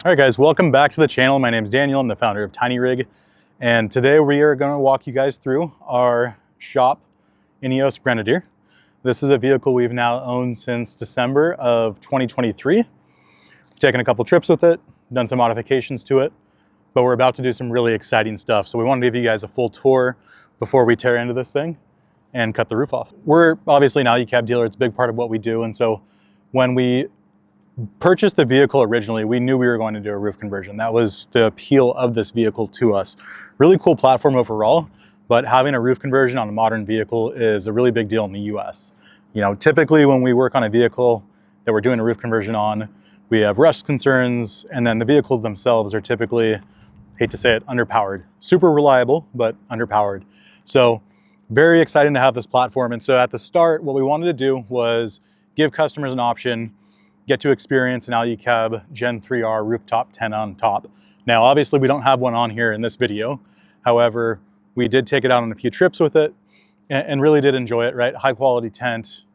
All right, guys, welcome back to the channel. My name is Daniel. I'm the founder of Tiny Rig, and today we are going to walk you guys through our shop INEOS Grenadier. This is a vehicle we've now owned since December of 2023. We've taken a couple trips with it, done some modifications to it, but we're about to do some really exciting stuff. So we wanted to give you guys a full tour before we tear into this thing and cut the roof off. We're obviously an Alu-Cab dealer. It's a big part of what we do, and so when we purchased the vehicle originally, we knew we were going to do a roof conversion. That was the appeal of this vehicle to us. Really cool platform overall, but having a roof conversion on a modern vehicle is a really big deal in the US. You know, typically when we work on a vehicle that we're doing a roof conversion on, we have rust concerns, and then the vehicles themselves are typically, hate to say it, underpowered. Super reliable, but underpowered. So very exciting to have this platform. And so at the start, what we wanted to do was give customers an option, get to experience an Alu-Cab Gen 3R Rooftop 10 on top. Now, obviously we don't have one on here in this video. However, we did take it out on a few trips with it and really did enjoy it, right? High quality tent,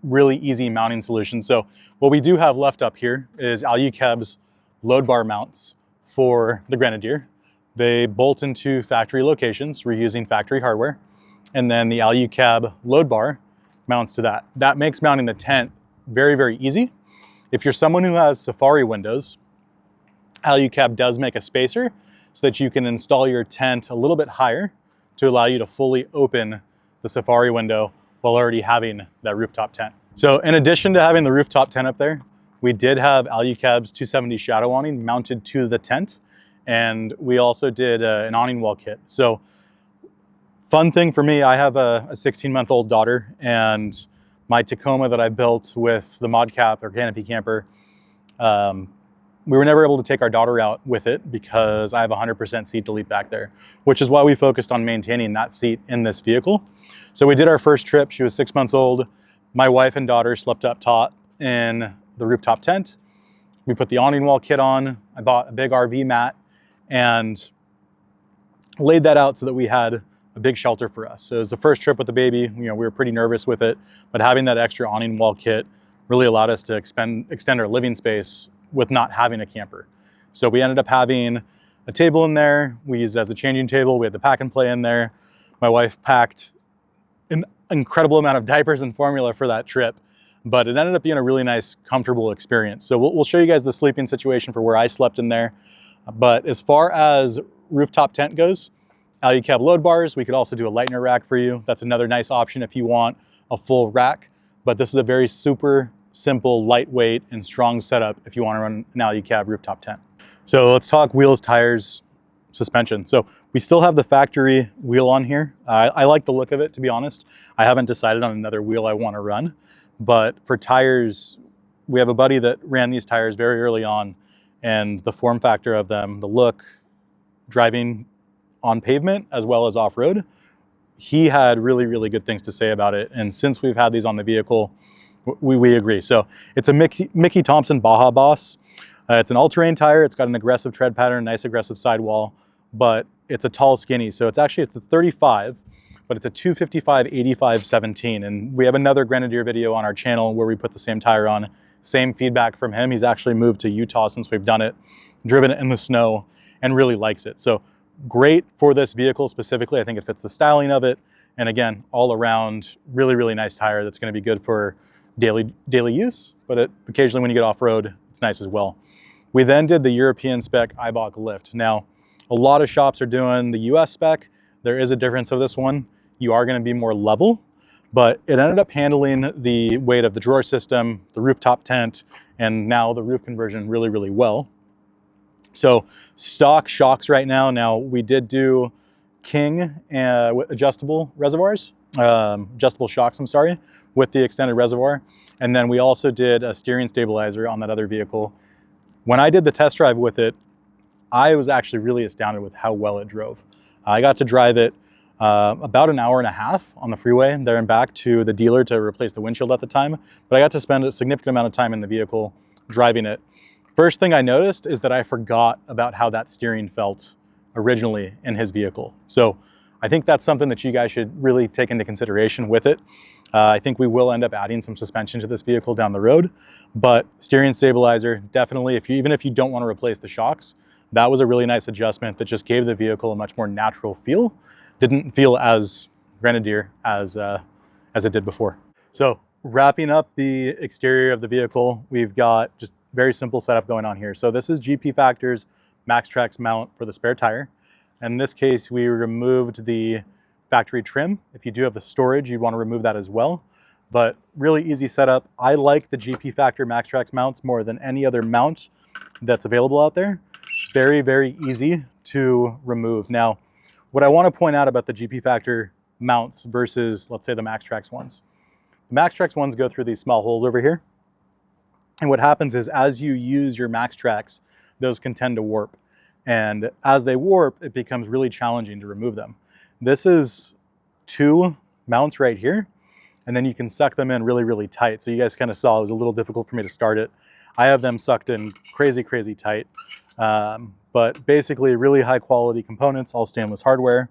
really easy mounting solution. So what we do have left up here is Alu-Cab's load bar mounts for the Grenadier. They bolt into factory locations. We're using factory hardware. And then the Alu-Cab load bar mounts to that. That makes mounting the tent very, very easy. If you're someone who has Safari windows, Alu-Cab does make a spacer so that you can install your tent a little bit higher to allow you to fully open the Safari window while already having that rooftop tent. So in addition to having the rooftop tent up there, we did have Alu-Cab's 270 shadow awning mounted to the tent, and we also did an awning wall kit. So fun thing for me, I have a 16-month-old daughter, and my Tacoma that I built with the mod cap or canopy camper, we were never able to take our daughter out with it because I have 100% seat delete back there, which is why we focused on maintaining that seat in this vehicle. So we did our first trip. She was 6 months old. My wife and daughter slept up top in the rooftop tent. We put the awning wall kit on. I bought a big RV mat and laid that out so that we had a big shelter for us. So it was the first trip with the baby. You know, we were pretty nervous with it, but having that extra awning wall kit really allowed us to extend our living space with not having a camper. So we ended up having a table in there. We used it as a changing table. We had the pack and play in there. My wife packed an incredible amount of diapers and formula for that trip, but it ended up being a really nice, comfortable experience. So we'll show you guys the sleeping situation for where I slept in there. But as far as rooftop tent goes, Alu-Cab load bars, we could also do a lightener rack for you. That's another nice option if you want a full rack, but this is a very super simple, lightweight, and strong setup if you want to run an Alu-Cab rooftop tent. So let's talk wheels, tires, suspension. So we still have the factory wheel on here. I like the look of it, to be honest. I haven't decided on another wheel I want to run, but for tires, we have a buddy that ran these tires very early on, and the form factor of them, the look, driving on pavement as well as off-road, he had really, really good things to say about it. And since we've had these on the vehicle, we agree. So it's a Mickey Thompson Baja Boss. It's an all-terrain tire. It's got an aggressive tread pattern, nice aggressive sidewall, but it's a tall skinny. So it's a 35, but it's a 255/85/17. And we have another Grenadier video on our channel where we put the same tire on. Same feedback from him. He's actually moved to Utah since we've done it, driven it in the snow, and really likes it. So great for this vehicle specifically. I think it fits the styling of it. And again, all around, really, really nice tire that's going to be good for daily use, but occasionally when you get off-road, it's nice as well. We then did the European spec Eibach lift. Now, a lot of shops are doing the US spec. There is a difference of this one. You are going to be more level, but it ended up handling the weight of the drawer system, the rooftop tent, and now the roof conversion really, really well. So stock shocks right now. Now we did do King adjustable reservoirs, adjustable shocks, I'm sorry, with the extended reservoir. And then we also did a steering stabilizer on that other vehicle. When I did the test drive with it, I was actually really astounded with how well it drove. I got to drive it about an hour and a half on the freeway there and back to the dealer to replace the windshield at the time. But I got to spend a significant amount of time in the vehicle driving it. First thing I noticed is that I forgot about how that steering felt originally in his vehicle. So I think that's something that you guys should really take into consideration with it. I think we will end up adding some suspension to this vehicle down the road, but steering stabilizer, definitely, even if you don't want to replace the shocks, that was a really nice adjustment that just gave the vehicle a much more natural feel. Didn't feel as Grenadier as it did before. So wrapping up the exterior of the vehicle, we've got just very simple setup going on here. So this is GP Factor's MaxTrax mount for the spare tire. In this case, we removed the factory trim. If you do have the storage, you'd want to remove that as well. But really easy setup. I like the GP Factor MaxTrax mounts more than any other mount that's available out there. Very, very easy to remove. Now, what I want to point out about the GP Factor mounts versus, let's say, the MaxTrax ones. The MaxTrax ones go through these small holes over here. And what happens is as you use your MaxTrax, those can tend to warp. And as they warp, it becomes really challenging to remove them. This is 2 mounts right here, and then you can suck them in really, really tight. So you guys kind of saw it was a little difficult for me to start it. I have them sucked in crazy, crazy tight. But basically really high quality components, all stainless hardware,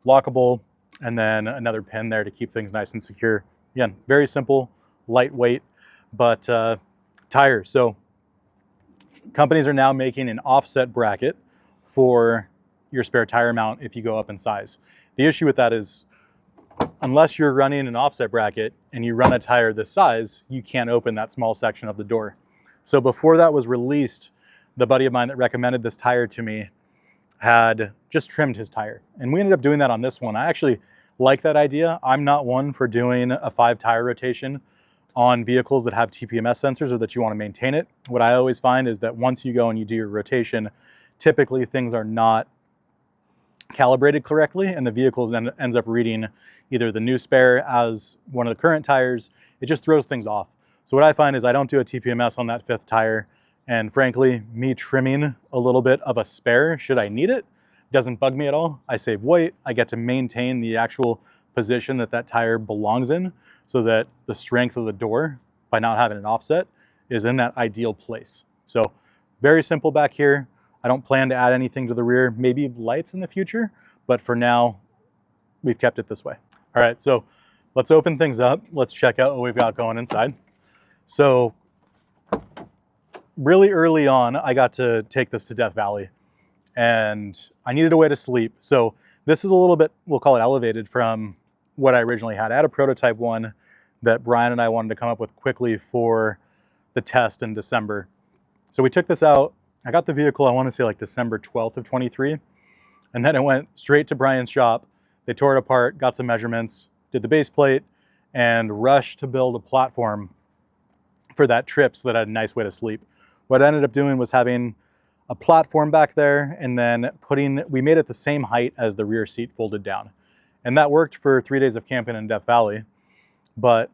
lockable, and then another pin there to keep things nice and secure. Again, very simple, lightweight, but tires. So companies are now making an offset bracket for your spare tire mount if you go up in size. The issue with that is unless you're running an offset bracket and you run a tire this size, you can't open that small section of the door. So before that was released, the buddy of mine that recommended this tire to me had just trimmed his tire. And we ended up doing that on this one. I actually like that idea. I'm not one for doing a 5 tire rotation on vehicles that have TPMS sensors or that you want to maintain it. What I always find is that once you go and you do your rotation, typically things are not calibrated correctly and the vehicle ends up reading either the new spare as one of the current tires. It just throws things off. So what I find is I don't do a TPMS on that 5th tire, and frankly, me trimming a little bit of a spare should I need it doesn't bug me at all. I save weight. I get to maintain the actual position that that tire belongs in so that the strength of the door, by not having an offset, is in that ideal place. So very simple back here. I don't plan to add anything to the rear, maybe lights in the future, but for now, we've kept it this way. All right, so let's open things up. Let's check out what we've got going inside. So really early on, I got to take this to Death Valley and I needed a way to sleep. So this is a little bit, we'll call it elevated from what I originally had. I had a prototype one that Brian and I wanted to come up with quickly for the test in December. So we took this out. I got the vehicle, I want to say like December 12th of 23. And then it went straight to Brian's shop. They tore it apart, got some measurements, did the base plate, and rushed to build a platform for that trip so that I had a nice way to sleep. What I ended up doing was having a platform back there and then we made it the same height as the rear seat folded down. And that worked for 3 days of camping in Death Valley. But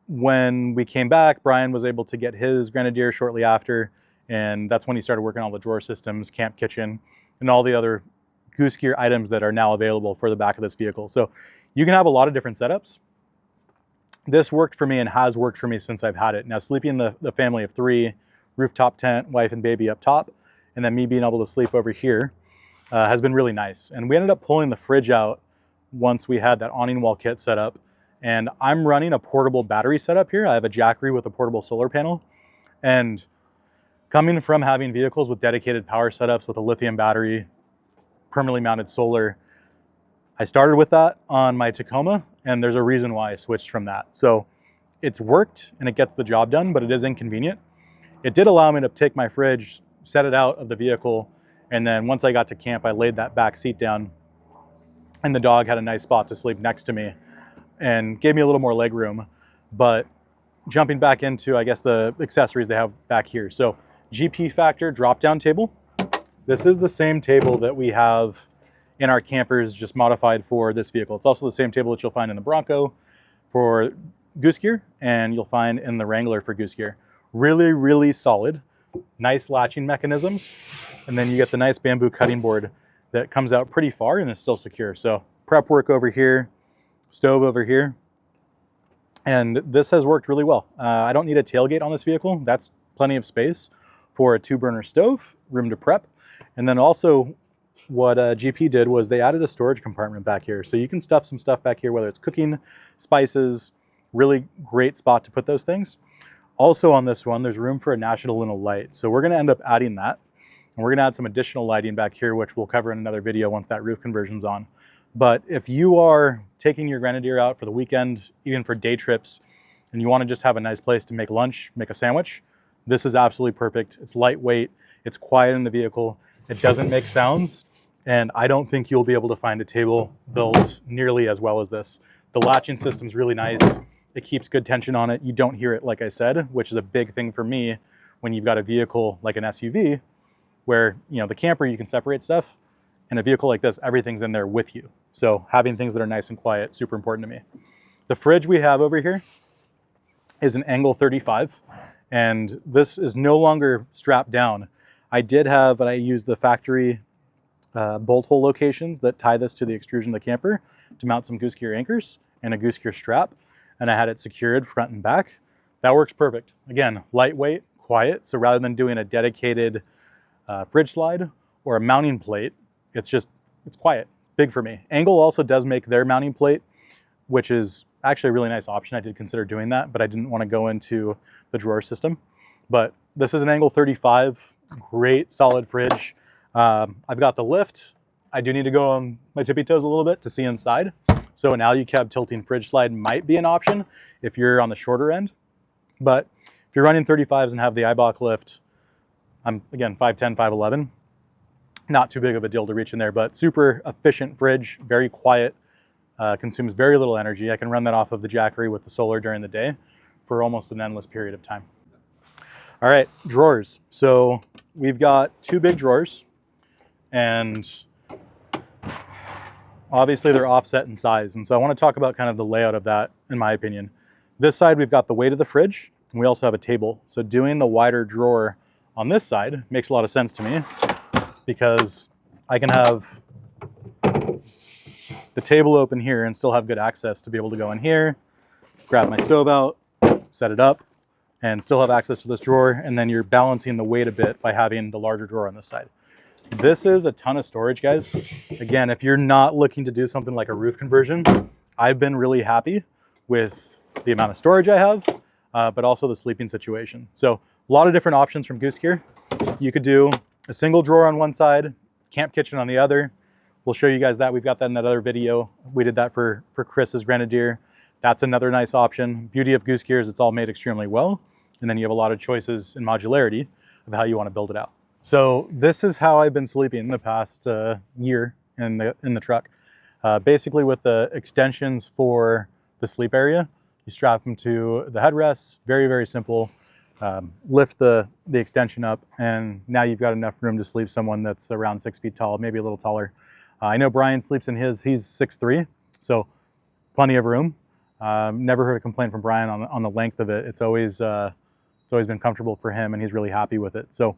when we came back, Brian was able to get his Grenadier shortly after. And that's when he started working on all the drawer systems, camp kitchen, and all the other Goose Gear items that are now available for the back of this vehicle. So you can have a lot of different setups. This worked for me and has worked for me since I've had it. Now sleeping the family of 3, rooftop tent, wife and baby up top, and then me being able to sleep over here has been really nice. And we ended up pulling the fridge out once we had that awning wall kit set up. And I'm running a portable battery setup here. I have a Jackery with a portable solar panel. And coming from having vehicles with dedicated power setups with a lithium battery, permanently mounted solar, I started with that on my Tacoma, and there's a reason why I switched from that. So it's worked and it gets the job done, but it is inconvenient. It did allow me to take my fridge, set it out of the vehicle, and then once I got to camp, I laid that back seat down and the dog had a nice spot to sleep next to me and gave me a little more leg room. But jumping back into, I guess, the accessories they have back here. So GP Factor drop-down table. This is the same table that we have in our campers, just modified for this vehicle. It's also the same table that you'll find in the Bronco for Goose Gear, and you'll find in the Wrangler for Goose Gear. Really, really solid, nice latching mechanisms. And then you get the nice bamboo cutting board that comes out pretty far and is still secure. So prep work over here, stove over here. And this has worked really well. I don't need a tailgate on this vehicle. That's plenty of space for a 2-burner stove, room to prep. And then also what GP did was they added a storage compartment back here. So you can stuff some stuff back here, whether it's cooking, spices, really great spot to put those things. Also on this one, there's room for a national light. So we're gonna end up adding that. And we're gonna add some additional lighting back here, which we'll cover in another video once that roof conversion's on. But if you are taking your Grenadier out for the weekend, even for day trips, and you wanna just have a nice place to make lunch, make a sandwich, this is absolutely perfect. It's lightweight, it's quiet in the vehicle, it doesn't make sounds, and I don't think you'll be able to find a table built nearly as well as this. The latching system's really nice. It keeps good tension on it. You don't hear it, like I said, which is a big thing for me when you've got a vehicle like an SUV, where, you know, the camper, you can separate stuff. In a vehicle like this, everything's in there with you. So having things that are nice and quiet, super important to me. The fridge we have over here is an angle 35, and this is no longer strapped down. I did have, but I used the factory bolt hole locations that tie this to the extrusion of the camper to mount some Goose Gear anchors and a Goose Gear strap, and I had it secured front and back. That works perfect. Again, lightweight, quiet, so rather than doing a dedicated fridge slide or a mounting plate, it's quiet, big for me. Angle also does make their mounting plate, which is actually a really nice option. I did consider doing that, but I didn't want to go into the drawer system. But this is an angle 35, great solid fridge. I've got the lift. I do need to go on my tippy toes a little bit to see inside. So an Alu-Cab tilting fridge slide might be an option if you're on the shorter end. But if you're running 35s and have the Ibach lift, I'm again 5'10", 5'11", not too big of a deal to reach in there, but super efficient fridge, very quiet, consumes very little energy. I can run that off of the Jackery with the solar during the day for almost an endless period of time. All right, drawers. So we've got two big drawers, and obviously they're offset in size. And so I want to talk about kind of the layout of that, in my opinion. This side, we've got the weight of the fridge, and we also have a table. So doing the wider drawer on this side makes a lot of sense to me, because I can have the table open here and still have good access to be able to go in here, grab my stove out, set it up, and still have access to this drawer. And then you're balancing the weight a bit by having the larger drawer on this side. This is a ton of storage, guys. Again, if you're not looking to do something like a roof conversion, I've been really happy with the amount of storage I have, but also the sleeping situation. So a lot of different options from Goose Gear. You could do a single drawer on one side, camp kitchen on the other. We'll show you guys that. We've got that in that other video. We did that for Chris's Grenadier. That's another nice option. Beauty of Goose Gear is it's all made extremely well. And then you have a lot of choices in modularity of how you want to build it out. So this is how I've been sleeping the past year in the truck. Basically with the extensions for the sleep area, you strap them to the headrests, very, very simple. Lift the extension up, and now you've got enough room to sleep someone that's around 6 feet tall, maybe a little taller. I know Brian sleeps in his, he's 6'3", so plenty of room. Never heard a complaint from Brian on the length of it. It's always been comfortable for him, and he's really happy with it. So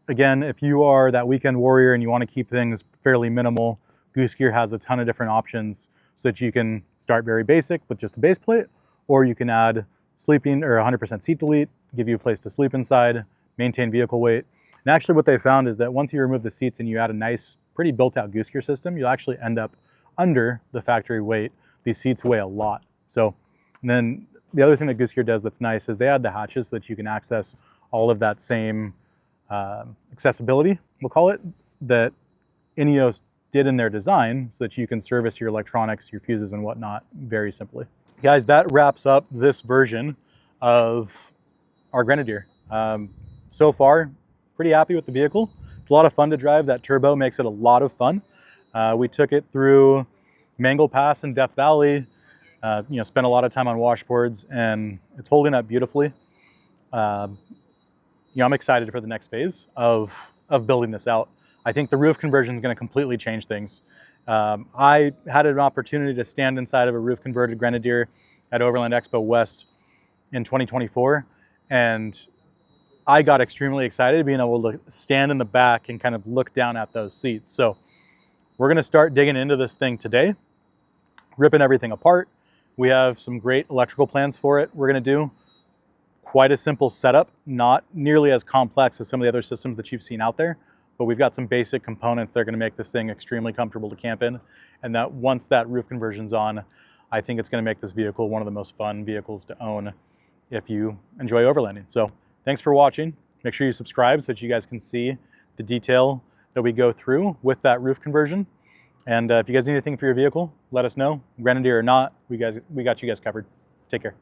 again, if you are that weekend warrior and you want to keep things fairly minimal, Goose Gear has a ton of different options so that you can start very basic with just a base plate, or you can add sleeping or 100% seat delete, give you a place to sleep inside, maintain vehicle weight. And actually what they found is that once you remove the seats and you add a nice, pretty built out Goose Gear system, you'll actually end up under the factory weight. These seats weigh a lot. So then the other thing that Goose Gear does that's nice is they add the hatches so that you can access all of that same accessibility, we'll call it, that INEOS did in their design so that you can service your electronics, your fuses and whatnot very simply. Guys, that wraps up this version of our Grenadier. So far, pretty happy with the vehicle. It's a lot of fun to drive. That turbo makes it a lot of fun. We took it through Mangle Pass and Death Valley, spent a lot of time on washboards, and it's holding up beautifully. I'm excited for the next phase of building this out. I think the roof conversion is going to completely change things. I had an opportunity to stand inside of a roof converted Grenadier at Overland Expo West in 2024, and I got extremely excited being able to stand in the back and kind of look down at those seats. So we're going to start digging into this thing today, ripping everything apart. We have some great electrical plans for it. We're going to do quite a simple setup, not nearly as complex as some of the other systems that you've seen out there, but we've got some basic components that are going to make this thing extremely comfortable to camp in. And that once that roof conversion's on, I think it's going to make this vehicle one of the most fun vehicles to own if you enjoy overlanding. So thanks for watching. Make sure you subscribe so that you guys can see the detail that we go through with that roof conversion. And if you guys need anything for your vehicle, let us know. Grenadier or not, we got you guys covered. Take care.